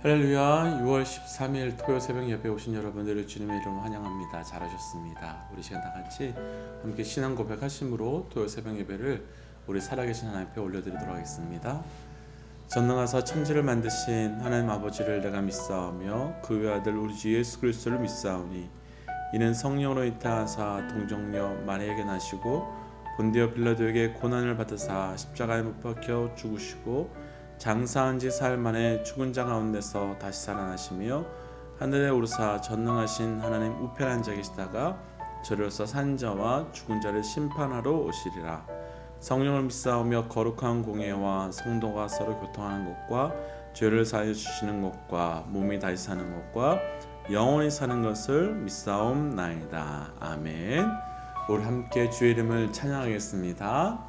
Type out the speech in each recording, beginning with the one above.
할렐루야. 6월 13일 토요 새벽 예배 오신 여러분들을 주님의 이름으로 환영합니다. 잘하셨습니다. 우리 시간 다 같이 함께 신앙 고백하심으로 토요 새벽 예배를 우리 살아계신 하나님 앞에 올려드리도록 하겠습니다. 전능하사 천지를 만드신 하나님 아버지를 내가 믿사오며 그 외아들 우리 주 예수 그리스도를 믿사오니 이는 성령으로 잉태하사 동정녀 마리아에게 나시고 본디오 빌라도에게 고난을 받으사 십자가에 못 박혀 죽으시고 장사한 지 사흘 만에 죽은 자 가운데서 다시 살아나시며 하늘에 오르사 전능하신 하나님 우편에 앉아 계시다가 저리로서 산 자와 죽은 자를 심판하러 오시리라. 성령을 믿사오며 거룩한 공예와 성도가 서로 교통하는 것과 죄를 사하여 주시는 것과 몸이 다시 사는 것과 영원히 사는 것을 믿사옵나이다. 아멘. 우리 함께 주의 이름을 찬양하겠습니다.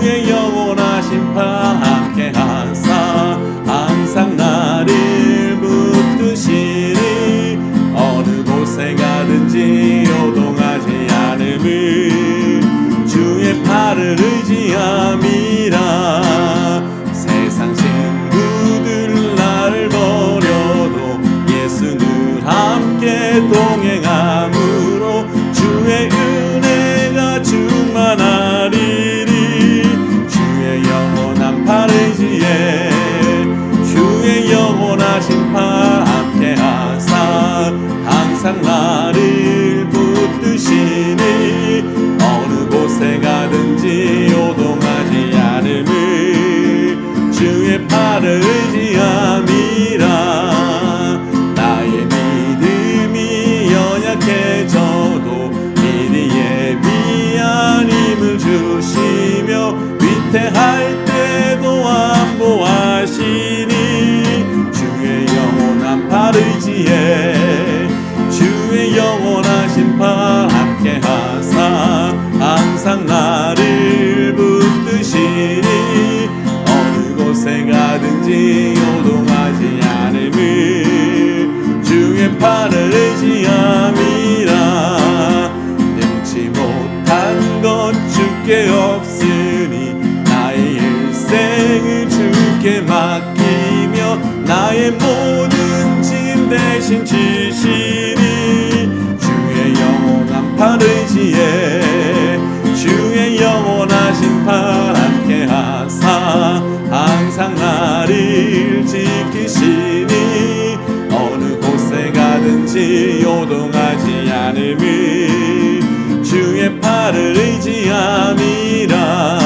주의 영원한 심판 함께 하사 항상 나를 붙드시니 어느 곳에 가든지 요동하지 않음을 주의 팔을 의지함이라. 세상 친구들 나를 버려도 예수 늘 함께 동행함으로 주의 은혜가 충만하리리. 주의 영원한 팔 의지에 주의 영원한 심판 함께 하사 항상 나를 붙드시니 어느 곳에 가든지 요동하지 않음을 주의 팔을 의지함이라. 나의 믿음이 연약해져도 힘을 주시며 위태할 때도 안보하시니 주의 영원한 팔 의지에 주의 영원한 심판 함께 하사 항상 나를 붙드시니 어느 곳에 가든지 요동하지 않음을 주의 팔을 의지함이라. 주께 없으니 나의 일생을 주께 맡기며 나의 모든 짐 대신 지시니 주의 영원한 팔 의지에 주의 영원한 심판 함께 하사 항상 나를 지키시니 어느 곳에 가든지 요동하지 않음을 주의 팔을 의지함이라.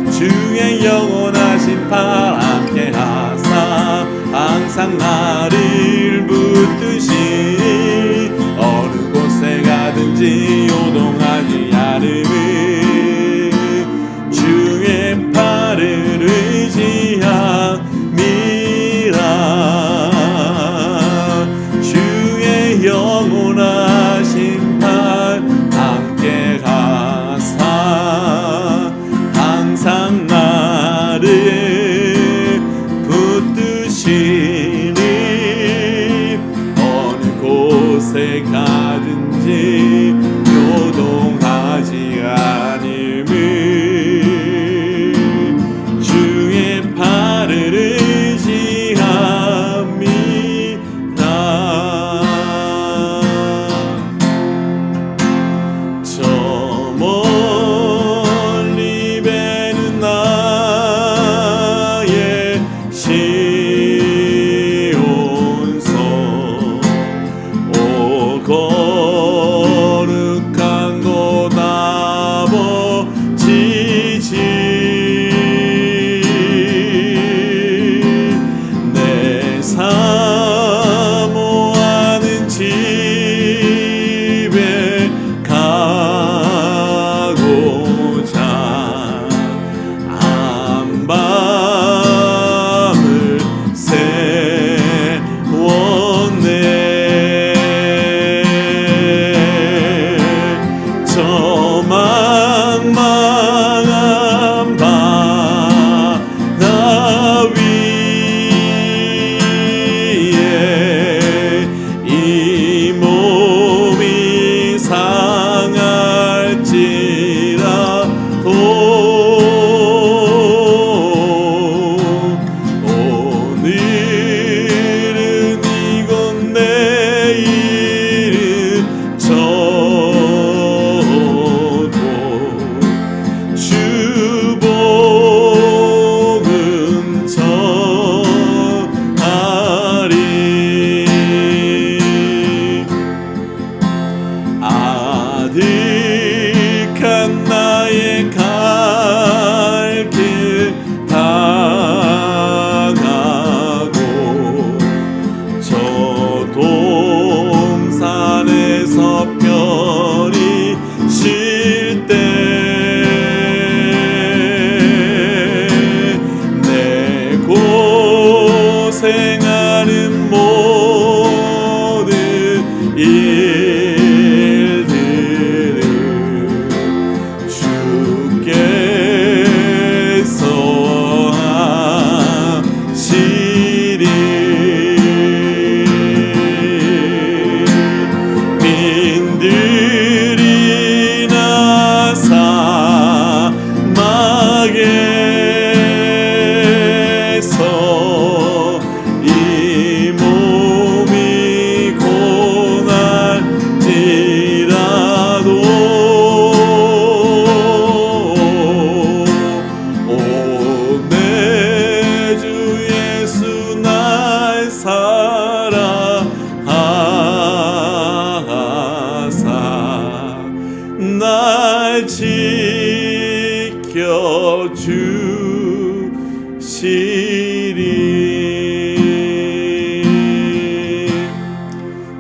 주의 영원한 심판 함께 하사 항상 나를 붙드시니 어느 곳에 가든지 요동하지 않음을 주의 팔을 의지함이라. 주의 영원한 심판 함께 가사 항상 나를 붙드시니 어느 곳에 가든지 요동하지 않음을 주의 팔을 의지함이라.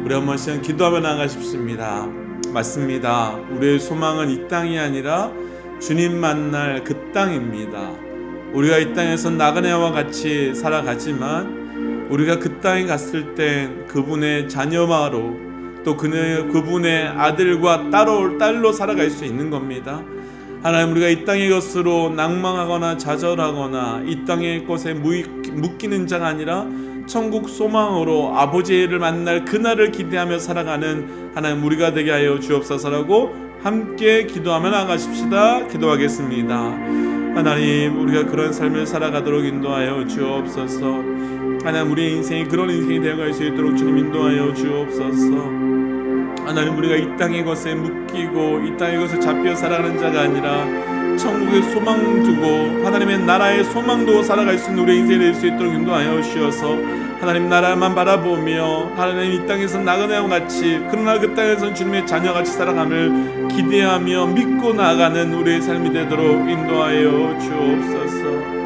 우리 한 번씩 기도하며 나아가 싶습니다. 맞습니다. 우리의 소망은 이 땅이 아니라 주님 만날 그 땅입니다. 우리가 이 땅에서 나그네와 같이 살아가지만 우리가 그 땅에 갔을 땐 그분의 자녀마로 또 그분의 아들과 딸로 살아갈 수 있는 겁니다. 하나님, 우리가 이 땅의 것으로 낭망하거나 좌절하거나 이 땅의 것에 묶이는 자가 아니라 천국 소망으로 아버지를 만날 그날을 기대하며 살아가는 하나님 우리가 되게 하여 주옵소서라고 함께 기도하며 나가십시다. 기도하겠습니다. 하나님, 우리가 그런 삶을 살아가도록 인도하여 주옵소서. 하나님, 우리의 인생이 그런 인생이 되어갈 수 있도록 주님 인도하여 주옵소서. 하나님, 우리가 이 땅의 것에 묶이고 이 땅의 것에 잡혀 살아가는 자가 아니라 천국의 소망 두고 하나님의 나라의 소망 두고 살아갈 수 있는 우리의 인생이 될 수 있도록 인도하여 주셔서 하나님 나라만 바라보며 하나님 이 땅에서 나그네와 같이 그러나 그 땅에서는 주님의 자녀같이 살아감을 기대하며 믿고 나아가는 우리의 삶이 되도록 인도하여 주옵소서.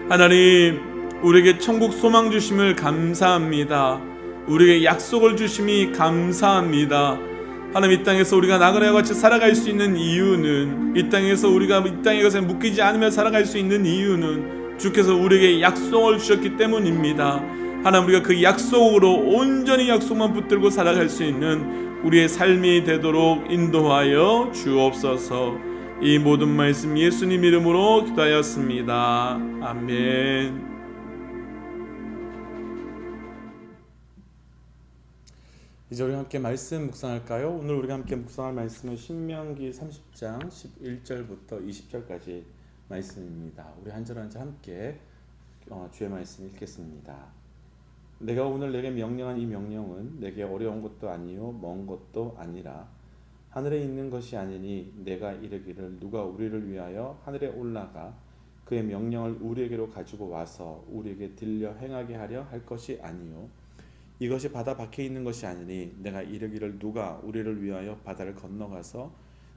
하나님, 우리에게 천국 소망 주심을 감사합니다. 우리에게 약속을 주심이 감사합니다. 하나님, 이 땅에서 우리가 나그네와 같이 살아갈 수 있는 이유는 이 땅에서 우리가 이 땅의 것에 묶이지 않으며 살아갈 수 있는 이유는 주께서 우리에게 약속을 주셨기 때문입니다. 하나님, 우리가 그 약속으로 온전히 약속만 붙들고 살아갈 수 있는 우리의 삶이 되도록 인도하여 주옵소서. 이 모든 말씀 예수님 이름으로 기도하였습니다. 아멘. 이제 우리 함께 말씀 묵상할까요? 오늘 우리가 함께 묵상할 말씀은 신명기 30장 11절부터 20절까지 말씀입니다. 우리 한 절 한 절 함께 주의 말씀 읽겠습니다. 내가 오늘 내게 명령한 이 명령은 내게 어려운 것도 아니요 먼 것도 아니라 하늘에 있는 것이 아니니 내가 이르기를 누가 우리를 위하여 하늘에 올라가 그의 명령을 우리에게로 가지고 와서 우리에게 들려 행하게 하려 할 것이 아니요 이것이 바다 밖에 있는 것이 아니니 내가 이르기를 누가 우리를 위하여 바다를 건너가서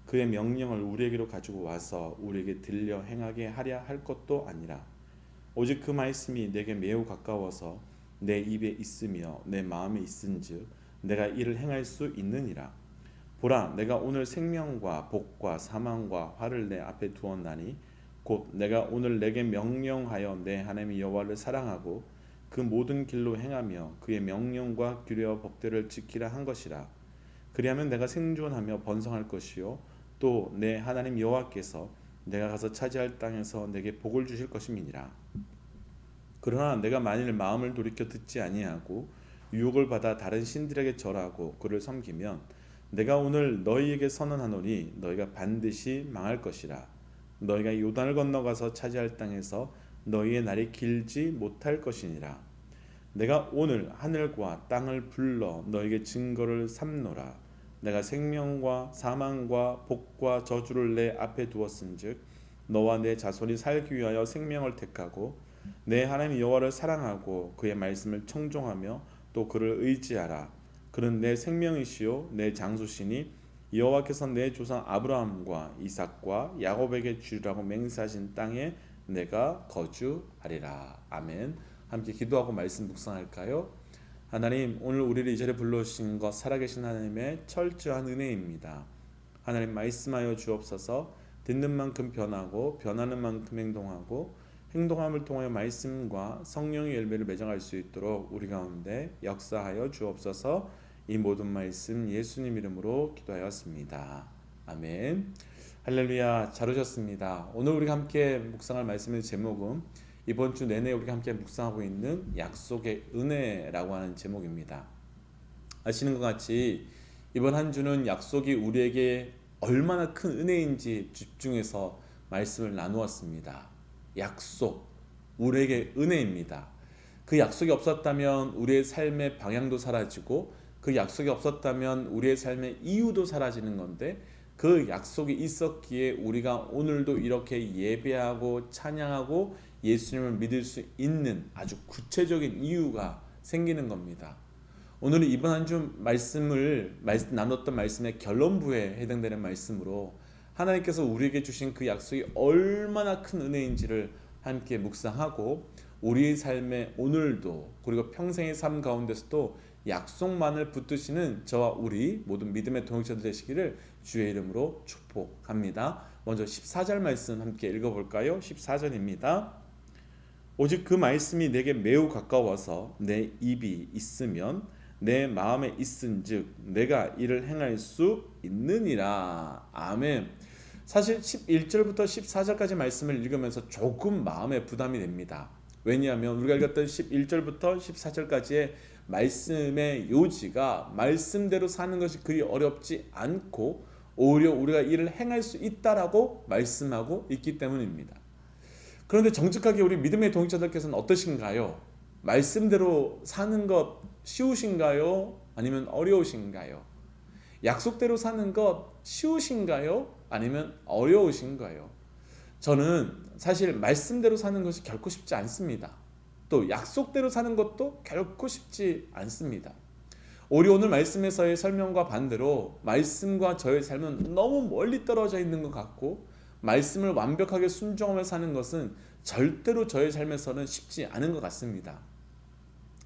그의 명령을 우리에게로 가지고 와서 우리에게 들려 행하게 하려 할 것도 아니라 오직 그 말씀이 내게 매우 가까워서 내 입에 있으며 내 마음에 있은즉 내가 이를 행할 수 있느니라. 보라, 내가 오늘 생명과 복과 사망과 화를 내 앞에 두었나니 곧 내가 오늘 내게 명령하여 내 하나님 여호와를 사랑하고 그 모든 길로 행하며 그의 명령과 규례와 법들을 지키라 한 것이라. 그리하면 내가 생존하며 번성할 것이요 또 내 하나님 여호와께서 내가 가서 차지할 땅에서 내게 복을 주실 것임이니라. 그러나 내가 만일 마음을 돌이켜 듣지 아니하고 유혹을 받아 다른 신들에게 절하고 그를 섬기면 내가 오늘 너희에게 선언하노니 너희가 반드시 망할 것이라. 너희가 요단을 건너가서 차지할 땅에서 너희의 날이 길지 못할 것이니라. 내가 오늘 하늘과 땅을 불러 너희에게 증거를 삼노라. 내가 생명과 사망과 복과 저주를 내 앞에 두었은즉 너와 내 자손이 살기 위하여 생명을 택하고 내 하나님 여호와를 사랑하고 그의 말씀을 청종하며 또 그를 의지하라. 그는 내 생명이시요 내 장수시니 여호와께서 내 조상 아브라함과 이삭과 야곱에게 주리라고 맹세하신 땅에 내가 거주하리라. 아멘. 함께 기도하고 말씀 묵상할까요? 하나님, 오늘 우리를 이 자리에 불러주신 것 살아계신 하나님의 철저한 은혜입니다. 하나님, 말씀하여 주옵소서. 듣는 만큼 변하고 변하는 만큼 행동하고 행동함을 통하여 말씀과 성령의 열매를 맺어갈 수 있도록 우리 가운데 역사하여 주옵소서. 이 모든 말씀 예수님 이름으로 기도하였습니다. 아멘. 할렐루야. 잘 오셨습니다. 오늘 우리가 함께 묵상할 말씀의 제목은 이번 주 내내 우리가 함께 묵상하고 있는 약속의 은혜라고 하는 제목입니다. 아시는 것 같이 이번 한 주는 약속이 우리에게 얼마나 큰 은혜인지 집중해서 말씀을 나누었습니다. 약속, 우리에게 은혜입니다. 그 약속이 없었다면 우리의 삶의 방향도 사라지고 그 약속이 없었다면 우리의 삶의 이유도 사라지는 건데 그 약속이 있었기에 우리가 오늘도 이렇게 예배하고 찬양하고 예수님을 믿을 수 있는 아주 구체적인 이유가 생기는 겁니다. 오늘은 이번 한 주 말씀을 나눴던 말씀의 결론부에 해당되는 말씀으로 하나님께서 우리에게 주신 그 약속이 얼마나 큰 은혜인지를 함께 묵상하고 우리의 삶의 오늘도 그리고 평생의 삶 가운데서도 약속만을 붙드시는 저와 우리 모든 믿음의 동역자들 되시기를 주의 이름으로 축복합니다. 먼저 14절 말씀 함께 읽어볼까요? 14절입니다. 오직 그 말씀이 내게 매우 가까워서 내 입이 있으면 내 마음에 있은즉 내가 이를 행할 수 있느니라. 아멘. 사실 11절부터 14절까지 말씀을 읽으면서 조금 마음에 부담이 됩니다. 왜냐하면 우리가 읽었던 11절부터 14절까지의 말씀의 요지가 말씀대로 사는 것이 그리 어렵지 않고 오히려 우리가 이를 행할 수 있다라고 말씀하고 있기 때문입니다. 그런데 정직하게 우리 믿음의 동역자들께서는 어떠신가요? 말씀대로 사는 것 쉬우신가요? 아니면 어려우신가요? 약속대로 사는 것 쉬우신가요? 아니면 어려우신가요? 저는 사실 말씀대로 사는 것이 결코 쉽지 않습니다. 또 약속대로 사는 것도 결코 쉽지 않습니다. 오히려 오늘 말씀에서의 설명과 반대로 말씀과 저의 삶은 너무 멀리 떨어져 있는 것 같고 말씀을 완벽하게 순종하며 사는 것은 절대로 저의 삶에서는 쉽지 않은 것 같습니다.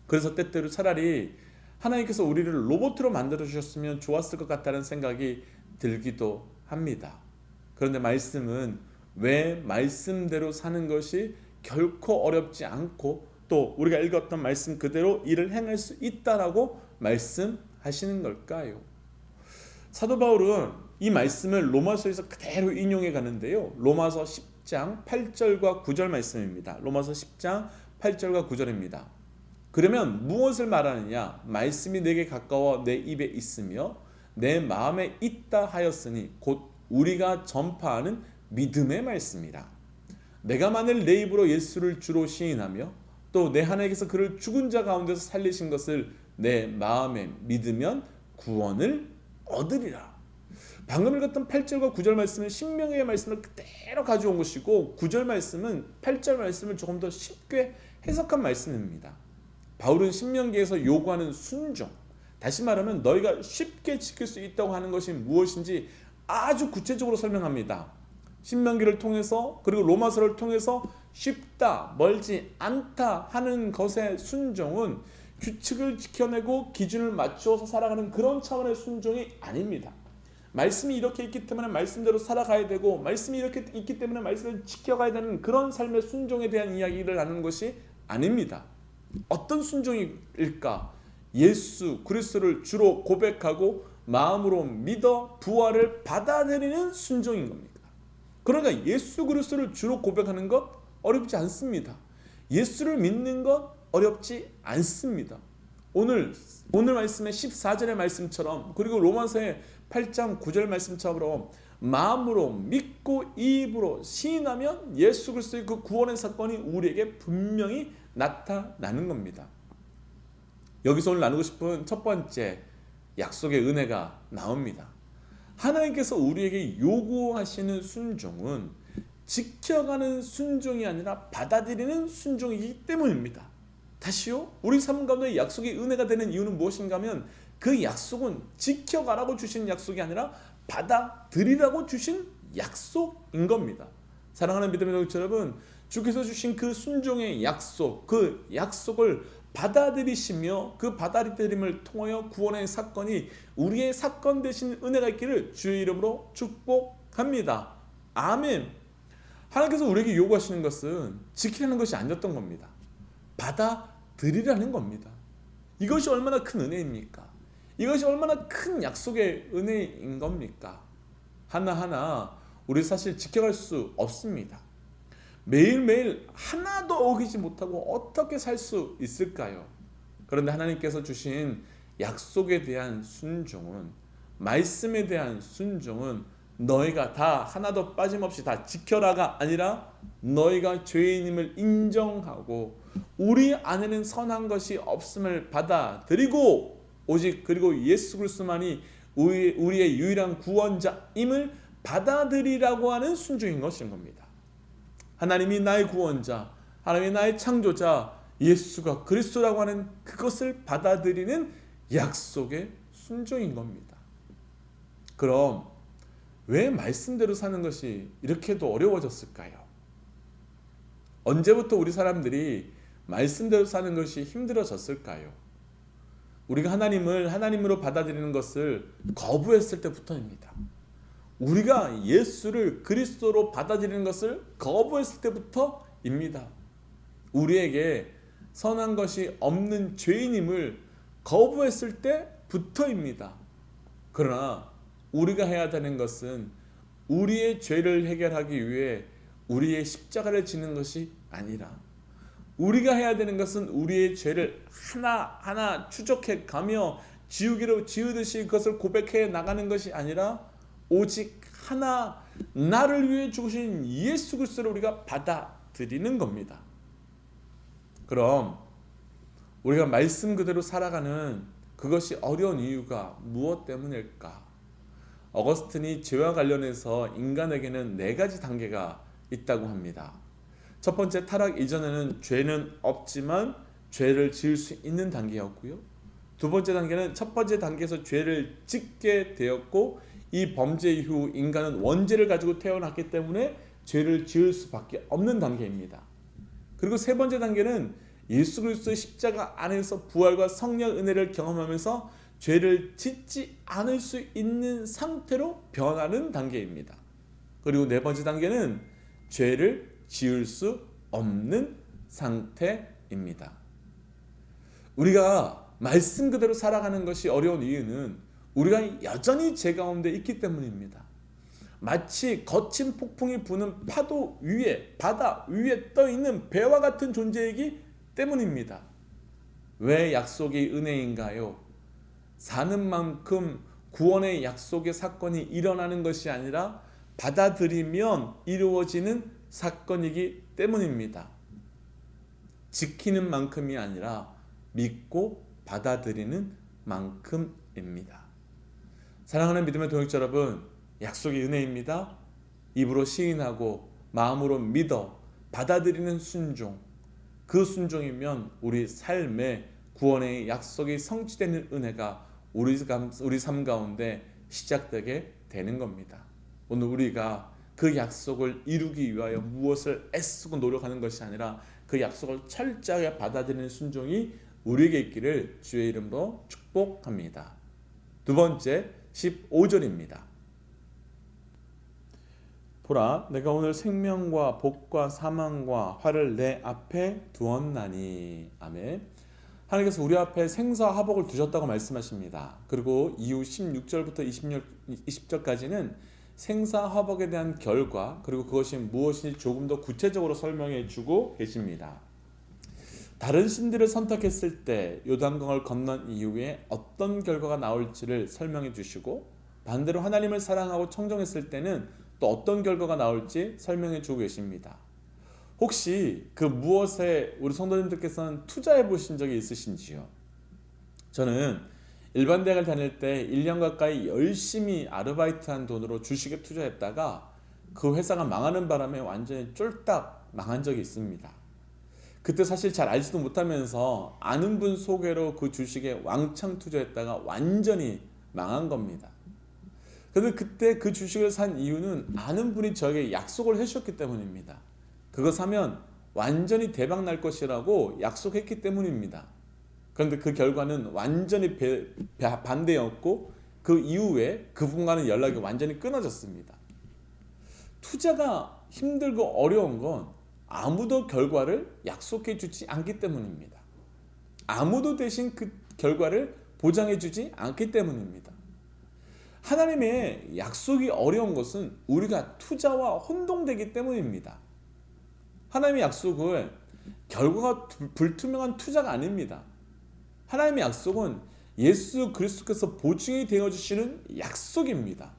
그래서 때때로 차라리 하나님께서 우리를 로봇으로 만들어 주셨으면 좋았을 것 같다는 생각이 들기도 합니다. 그런데 말씀은 왜 말씀대로 사는 것이 결코 어렵지 않고 또 우리가 읽었던 말씀 그대로 이를 행할 수 있다라고 말씀하시는 걸까요? 사도 바울은 이 말씀을 로마서에서 그대로 인용해 가는데요. 로마서 10장 8절과 9절 말씀입니다. 로마서 10장 8절과 9절입니다. 그러면 무엇을 말하느냐? 말씀이 내게 가까워 내 입에 있으며 내 마음에 있다 하였으니 곧 우리가 전파하는 믿음의 말씀이라. 내가 만일 내 입으로 예수를 주로 시인하며 또 내 하나님께서 그를 죽은 자 가운데서 살리신 것을 내 마음에 믿으면 구원을 얻으리라. 방금 읽었던 8절과 9절 말씀은 신명기의 말씀을 그대로 가져온 것이고 9절 말씀은 8절 말씀을 조금 더 쉽게 해석한 말씀입니다. 바울은 신명기에서 요구하는 순종, 다시 말하면 너희가 쉽게 지킬 수 있다고 하는 것이 무엇인지 아주 구체적으로 설명합니다. 신명기를 통해서 그리고 로마서를 통해서 쉽다, 멀지 않다 하는 것의 순종은 규칙을 지켜내고 기준을 맞추어서 살아가는 그런 차원의 순종이 아닙니다. 말씀이 이렇게 있기 때문에 말씀대로 살아가야 되고 말씀이 이렇게 있기 때문에 말씀을 지켜가야 되는 그런 삶의 순종에 대한 이야기를 하는 것이 아닙니다. 어떤 순종일까? 예수 그리스도를 주로 고백하고 마음으로 믿어 부활을 받아들이는 순종인 겁니다. 그러니까 예수 그리스도를 주로 고백하는 것 어렵지 않습니다. 예수를 믿는 것 어렵지 않습니다. 오늘 말씀의 14절의 말씀처럼 그리고 로마서의 8장 9절 말씀처럼 마음으로 믿고 입으로 시인하면 예수 그리스도의 그 구원의 사건이 우리에게 분명히 나타나는 겁니다. 여기서 오늘 나누고 싶은 첫 번째 약속의 은혜가 나옵니다. 하나님께서 우리에게 요구하시는 순종은 지켜가는 순종이 아니라 받아들이는 순종이기 때문입니다. 다시요, 우리 삶 가운데 약속의 은혜가 되는 이유는 무엇인가 하면 그 약속은 지켜가라고 주신 약속이 아니라 받아들이라고 주신 약속인 겁니다. 사랑하는 믿음의 동역자 여러분, 주께서 주신 그 순종의 약속, 그 약속을 받아들이시며 그 받아들임을 통하여 구원의 사건이 우리의 사건 되신 은혜가 있기를 주의 이름으로 축복합니다. 아멘. 하나님께서 우리에게 요구하시는 것은 지키라는 것이 아니었던 겁니다. 받아들이라는 겁니다. 이것이 얼마나 큰 은혜입니까? 이것이 얼마나 큰 약속의 은혜인 겁니까? 하나하나 우리 사실 지켜갈 수 없습니다. 매일매일 하나도 어기지 못하고 어떻게 살 수 있을까요? 그런데 하나님께서 주신 약속에 대한 순종은, 말씀에 대한 순종은 너희가 다 하나도 빠짐없이 다 지켜라가 아니라 너희가 죄인임을 인정하고 우리 안에는 선한 것이 없음을 받아들이고 오직 그리고 예수 그리스도만이 우리의 유일한 구원자임을 받아들이라고 하는 순종인 것인 겁니다. 하나님이 나의 구원자, 하나님이 나의 창조자, 예수가 그리스도라고 하는 그것을 받아들이는 약속의 순종인 겁니다. 그럼 왜 말씀대로 사는 것이 이렇게도 어려워졌을까요? 언제부터 우리 사람들이 말씀대로 사는 것이 힘들어졌을까요? 우리가 하나님을 하나님으로 받아들이는 것을 거부했을 때부터입니다. 우리가 예수를 그리스도로 받아들이는 것을 거부했을 때부터입니다. 우리에게 선한 것이 없는 죄인임을 거부했을 때부터입니다. 그러나 우리가 해야 되는 것은 우리의 죄를 해결하기 위해 우리의 십자가를 지는 것이 아니라, 우리가 해야 되는 것은 우리의 죄를 하나하나 추적해 가며 지우기로 지우듯이 그것을 고백해 나가는 것이 아니라, 오직 하나, 나를 위해 죽으신 예수 그리스도를 우리가 받아들이는 겁니다. 그럼 우리가 말씀 그대로 살아가는 그것이 어려운 이유가 무엇 때문일까? 어거스틴이 죄와 관련해서 인간에게는 4가지 단계가 있다고 합니다. 첫 번째, 타락 이전에는 죄는 없지만 죄를 지을 수 있는 단계였고요. 두 번째 단계는 첫 번째 단계에서 죄를 짓게 되었고, 이 범죄 이후 인간은 원죄를 가지고 태어났기 때문에 죄를 지을 수밖에 없는 단계입니다. 그리고 세 번째 단계는 예수 그리스도의 십자가 안에서 부활과 성령 은혜를 경험하면서 죄를 짓지 않을 수 있는 상태로 변하는 단계입니다. 그리고 네 번째 단계는 죄를 지을 수 없는 상태입니다. 우리가 말씀 그대로 살아가는 것이 어려운 이유는 우리가 여전히 죄 가운데 있기 때문입니다. 마치 거친 폭풍이 부는 파도 위에, 바다 위에 떠 있는 배와 같은 존재이기 때문입니다. 왜 약속이 은혜인가요? 사는 만큼 구원의 약속의 사건이 일어나는 것이 아니라 받아들이면 이루어지는 사건이기 때문입니다. 지키는 만큼이 아니라 믿고 받아들이는 만큼입니다. 사랑하는 믿음의 동역자 여러분, 약속이 은혜입니다. 입으로 시인하고 마음으로 믿어 받아들이는 순종, 그 순종이면 우리 삶의 구원의 약속이 성취되는 은혜가 우리 삶 가운데 시작되게 되는 겁니다. 오늘 우리가 그 약속을 이루기 위하여 무엇을 애쓰고 노력하는 것이 아니라 그 약속을 철저하게 받아들이는 순종이 우리에게 있기를 주의 이름으로 축복합니다. 두 번째, 15절입니다. 보라, 내가 오늘 생명과 복과 사망과 활을 내 앞에 두었나니. 아멘. 하나님께서 우리 앞에 생사화복을 두셨다고 말씀하십니다. 그리고 이후 16절부터 20절까지는 생사화복에 대한 결과, 그리고 그것이 무엇인지 조금 더 구체적으로 설명해 주고 계십니다. 다른 신들을 선택했을 때 요단강을 건넌 이후에 어떤 결과가 나올지를 설명해 주시고, 반대로 하나님을 사랑하고 청정했을 때는 또 어떤 결과가 나올지 설명해 주고 계십니다. 혹시 그 무엇에 우리 성도님들께서는 투자해 보신 적이 있으신지요? 저는 일반 대학을 다닐 때 1년 가까이 열심히 아르바이트한 돈으로 주식에 투자했다가 그 회사가 망하는 바람에 완전히 쫄딱 망한 적이 있습니다. 그때 사실 잘 알지도 못하면서 아는 분 소개로 그 주식에 왕창 투자했다가 완전히 망한 겁니다. 그런데 그때 그 주식을 산 이유는 아는 분이 저에게 약속을 해주셨기 때문입니다. 그거 사면 완전히 대박 날 것이라고 약속했기 때문입니다. 그런데 그 결과는 완전히 반대였고, 그 이후에 그분과는 연락이 완전히 끊어졌습니다. 투자가 힘들고 어려운 건 아무도 결과를 약속해 주지 않기 때문입니다. 아무도 대신 그 결과를 보장해 주지 않기 때문입니다. 하나님의 약속이 어려운 것은 우리가 투자와 혼동되기 때문입니다. 하나님의 약속은 결과가 불투명한 투자가 아닙니다. 하나님의 약속은 예수 그리스도께서 보증이 되어주시는 약속입니다.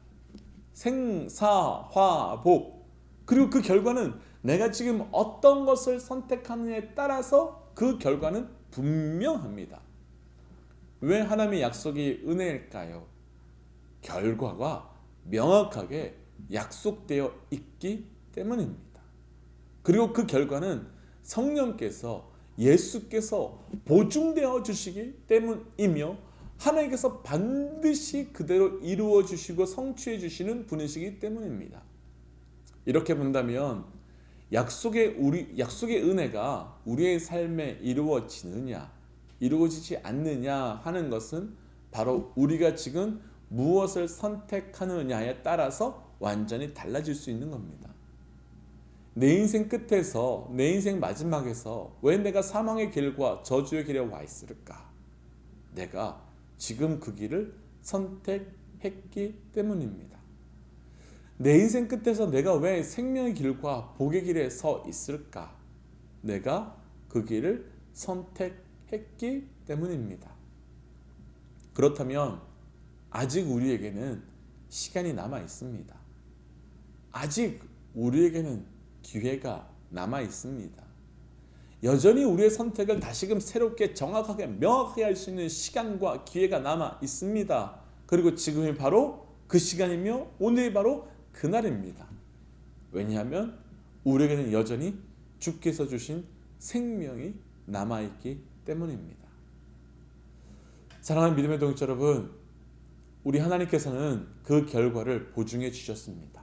생사화복, 그리고 그 결과는 내가 지금 어떤 것을 선택하느냐에 따라서 그 결과는 분명합니다. 왜 하나님의 약속이 은혜일까요? 결과가 명확하게 약속되어 있기 때문입니다. 그리고 그 결과는 성령께서, 예수께서 보증되어 주시기 때문이며 하나님께서 반드시 그대로 이루어 주시고 성취해 주시는 분이시기 때문입니다. 이렇게 본다면 약속의 은혜가 우리의 삶에 이루어지느냐 이루어지지 않느냐 하는 것은 바로 우리가 지금 무엇을 선택하느냐에 따라서 완전히 달라질 수 있는 겁니다. 내 인생 끝에서, 내 인생 마지막에서 왜 내가 사망의 길과 저주의 길에 와 있을까? 내가 지금 그 길을 선택했기 때문입니다. 내 인생 끝에서 내가 왜 생명의 길과 복의 길에 서 있을까? 내가 그 길을 선택했기 때문입니다. 그렇다면 아직 우리에게는 시간이 남아 있습니다. 아직 우리에게는 기회가 남아 있습니다. 여전히 우리의 선택을 다시금 새롭게 정확하게 명확하게 할 수 있는 시간과 기회가 남아 있습니다. 그리고 지금이 바로 그 시간이며 오늘이 바로 그날입니다. 왜냐하면 우리에게는 여전히 주께서 주신 생명이 남아있기 때문입니다. 사랑하는 믿음의 동역자 여러분, 우리 하나님께서는 그 결과를 보증해 주셨습니다.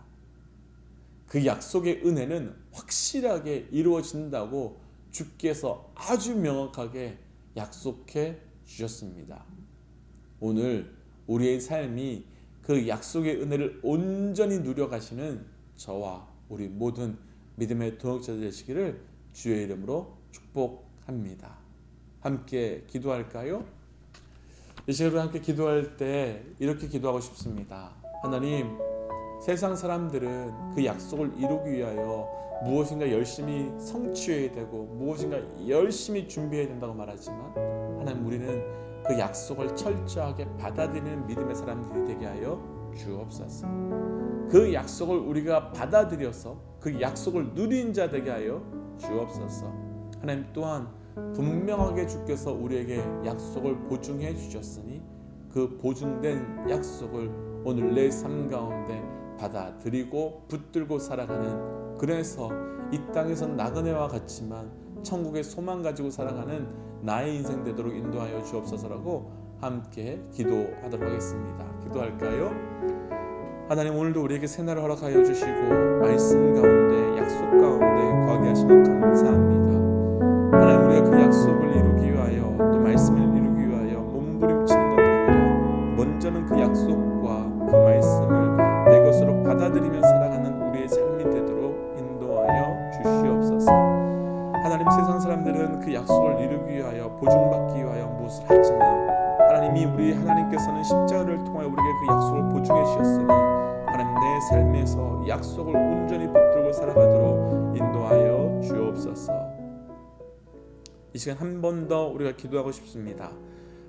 그 약속의 은혜는 확실하게 이루어진다고 주께서 아주 명확하게 약속해 주셨습니다. 오늘 우리의 삶이 그 약속의 은혜를 온전히 누려가시는 저와 우리 모든 믿음의 동역자들 되시기를 주의 이름으로 축복합니다. 함께 기도할까요? 이 시간으로 함께 기도할 때 이렇게 기도하고 싶습니다. 하나님, 세상 사람들은 그 약속을 이루기 위하여 무엇인가 열심히 성취해야 되고 무엇인가 열심히 준비해야 된다고 말하지만 하나님, 우리는 그 약속을 철저하게 받아들이는 믿음의 사람들이 되게 하여 주옵소서. 그 약속을 우리가 받아들여서 그 약속을 누린 자 되게 하여 주옵소서. 하나님, 또한 분명하게 주께서 우리에게 약속을 보증해 주셨으니 그 보증된 약속을 오늘 내 삶 가운데 받아들이고 붙들고 살아가는, 그래서 이 땅에선 나그네와 같지만 천국의 소망 가지고 살아가는 나의 인생 되도록 인도하여 주옵소서라고 함께 기도하도록 하겠습니다. 기도할까요? 하나님, 오늘도 우리에게 새날을 허락하여 주시고 말씀 가운데 약속 가운데 거하게 하시고 감사합니다. 하나님, 우리가 그 약속을 이루기 위하여 또 말씀을 이루기 위하여 몸부림치는 것 아니라 먼저는 그 약속과 그 말씀을 내 것으로 받아들이며 살아가는 우리의 삶이 되도록 인도하여 주시옵소서. 하나님, 세상 사람들은 그 약속을 이루기 위하여 보증받기 위하여 무엇을 하지만 하나님이 우리 하나님께서는 십자가를 통하여 우리에게 그 약속을 보증해 주셨으니 하나님, 내 삶에서 약속을 온전히 붙들고 살아가도록 인도하여 주옵소서. 이 시간 한 번 더 우리가 기도하고 싶습니다.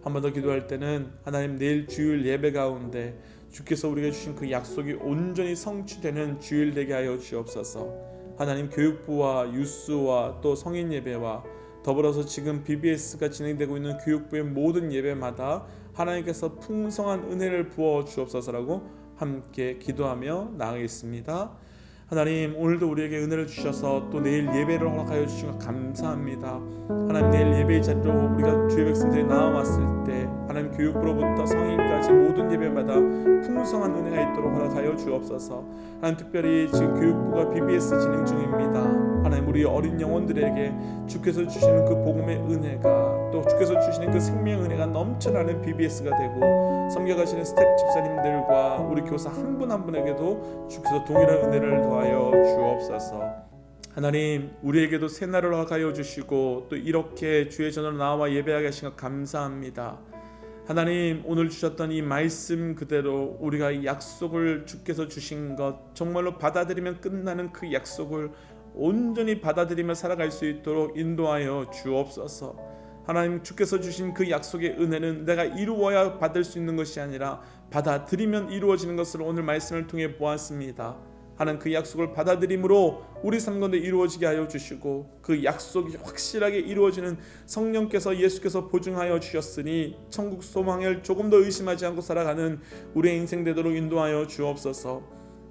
한 번 더 기도할 때는 하나님, 내일 주일 예배 가운데 주께서 우리에게 주신 그 약속이 온전히 성취되는 주일 되게 하여 주옵소서. 하나님, 교육부와 유스와 또 성인 예배와 더불어서 지금 BBS가 진행되고 있는 교육부의 모든 예배마다 하나님께서 풍성한 은혜를 부어 주옵소서라고 함께 기도하며 나아가겠습니다. 하나님, 오늘도 우리에게 은혜를 주셔서 또 내일 예배를 허락하여 주신 것 감사합니다. 하나님, 내일 예배의 자리로 우리가 주의 백성들이 나와왔을 때 하나님, 교육부로부터 성인까지 모든 예배마다 풍성한 은혜가 있도록 허락하여 주옵소서. 하나님, 특별히 지금 교육부가 BBS 진행 중입니다. 하나님, 우리 어린 영혼들에게 주께서 주시는 그 복음의 은혜가 또 주께서 주시는 그 생명의 은혜가 넘쳐나는 BBS가 되고 섬겨가시는 스텝 집사님들과 우리 교사 한 분 한 분에게도 주께서 동일한 은혜를 더하여 주옵소서. 하나님, 우리에게도 새날을 허락하여 주시고 또 이렇게 주의 전으로 나와 예배하게 하신 것 감사합니다. 하나님, 오늘 주셨던 이 말씀 그대로 우리가 이 약속을 주께서 주신 것 정말로 받아들이면 끝나는 그 약속을 온전히 받아들이며 살아갈 수 있도록 인도하여 주옵소서. 하나님, 주께서 주신 그 약속의 은혜는 내가 이루어야 받을 수 있는 것이 아니라 받아들이면 이루어지는 것을 오늘 말씀을 통해 보았습니다. 하나님, 그 약속을 받아들임으로 우리 삶 가운데 이루어지게 하여 주시고 그 약속이 확실하게 이루어지는 성령께서 예수께서 보증하여 주셨으니 천국 소망을 조금 더 의심하지 않고 살아가는 우리의 인생 되도록 인도하여 주옵소서.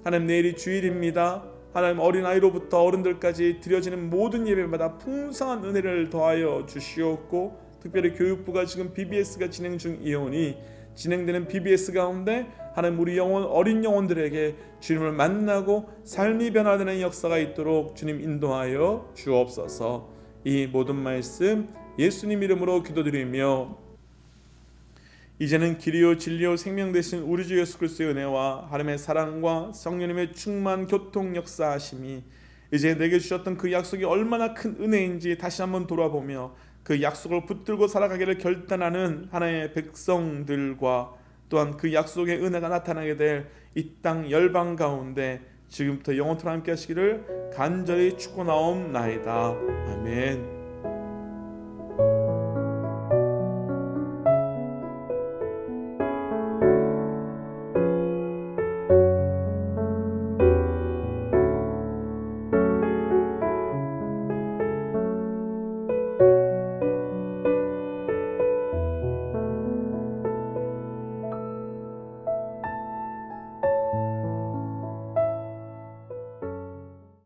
하나님, 내일이 주일입니다. 하나님, 어린아이로부터 어른들까지 드려지는 모든 예배마다 풍성한 은혜를 더하여 주시옵고 특별히 교육부가 지금 BBS가 진행 중이오니 진행되는 BBS 가운데 하나님 우리 영혼 어린 영혼들에게 주님을 만나고 삶이 변화되는 역사가 있도록 주님 인도하여 주옵소서. 이 모든 말씀 예수님 이름으로 기도드리며 이제는 길이요 진리요 생명 되신 우리 주 예수 그리스도의 은혜와 하나님의 사랑과 성령님의 충만 교통 역사하심이 이제 내게 주셨던 그 약속이 얼마나 큰 은혜인지 다시 한번 돌아보며 그 약속을 붙들고 살아가기를 결단하는 하나님의 백성들과 또한 그 약속의 은혜가 나타나게 될 이 땅 열방 가운데 지금부터 영원토록 함께 하시기를 간절히 축원하옵나이다. 아멘.